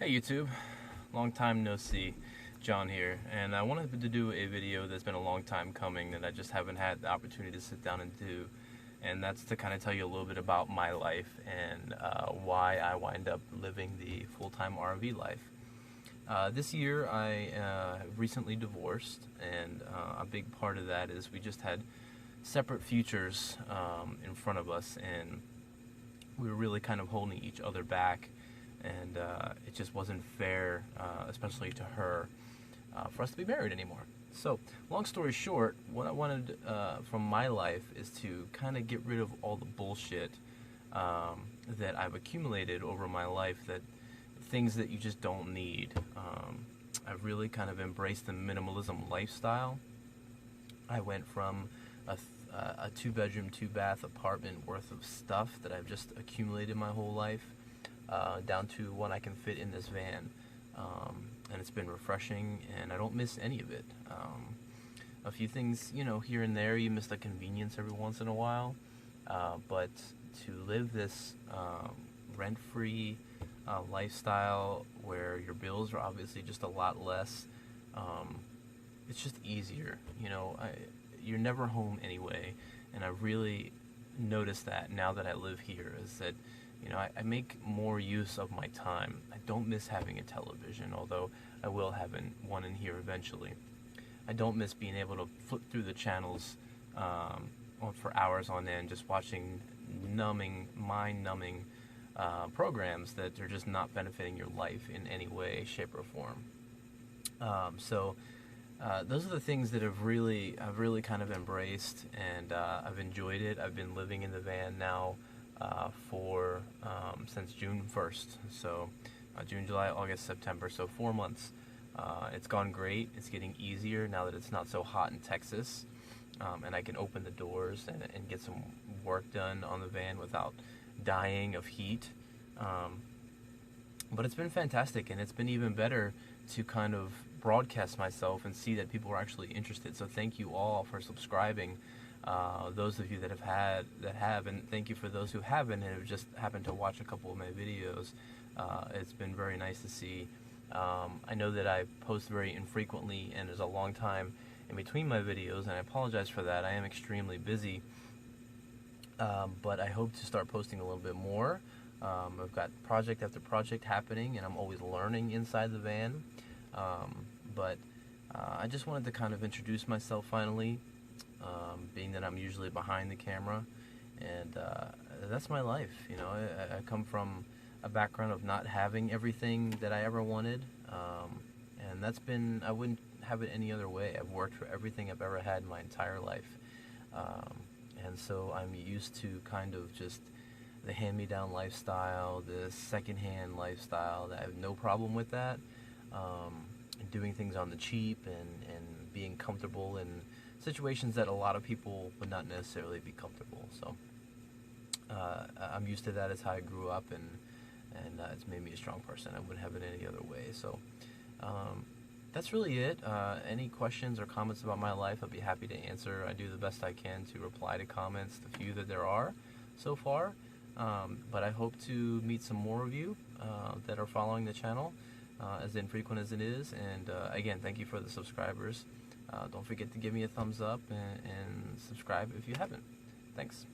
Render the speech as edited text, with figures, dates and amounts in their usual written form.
Hey YouTube, long time no see, John here, and I wanted to do a video that's been a long time coming that I just haven't had the opportunity to sit down and do, and that's to kind of tell you a little bit about my life and why I wind up living the full-time RV life. This year I recently divorced, and a big part of that is we just had separate futures in front of us, and we were really kind of holding each other back. And it just wasn't fair, especially to her, for us to be married anymore. So, long story short, what I wanted from my life is to kind of get rid of all the bullshit that I've accumulated over my life, that things that you just don't need. I've really kind of embraced the minimalism lifestyle. I went from a two-bedroom, two-bath apartment worth of stuff that I've just accumulated my whole life, down to what I can fit in this van, and it's been refreshing, and I don't miss any of it. A few things, here and there, you miss the convenience every once in a while, but to live this rent-free lifestyle where your bills are obviously just a lot less, it's just easier. You're never home anyway, and I really noticed that now that I live here, is that I make more use of my time. I don't miss having a television, although I will have one in here eventually. I don't miss being able to flip through the channels for hours on end, just watching mind-numbing programs that are just not benefiting your life in any way, shape, or form. Those are the things that I've really kind of embraced, and I've enjoyed it. I've been living in the van now since June 1st, so June, July, August, September, so 4 months. It's gone great. It's getting easier now that it's not so hot in Texas, and I can open the doors and get some work done on the van without dying of heat. But it's been fantastic, and it's been even better to kind of broadcast myself and see that people are actually interested. So thank you all for subscribing. Those of you that have, and thank you for those who haven't and have just happened to watch a couple of my videos. It's been very nice to see. I know that I post very infrequently, and there's a long time in between my videos, and I apologize for that. I am extremely busy, but I hope to start posting a little bit more. I've got project after project happening, and I'm always learning inside the van. But I just wanted to kind of introduce myself finally, being that I'm usually behind the camera, and that's my life. I come from a background of not having everything that I ever wanted, and I wouldn't have it any other way. I've worked for everything I've ever had in my entire life, and so I'm used to kind of just the hand-me-down lifestyle, the second-hand lifestyle. I have no problem with that. Doing things on the cheap and being comfortable in situations that a lot of people would not necessarily be comfortable. So I'm used to that. It's how I grew up, and it's made me a strong person. I wouldn't have it any other way. So that's really it. Any questions or comments about my life, I'd be happy to answer. I do the best I can to reply to comments, the few that there are so far. But I hope to meet some more of you that are following the channel, as infrequent as it is. And again, thank you for the subscribers. Don't forget to give me a thumbs up and subscribe if you haven't. Thanks.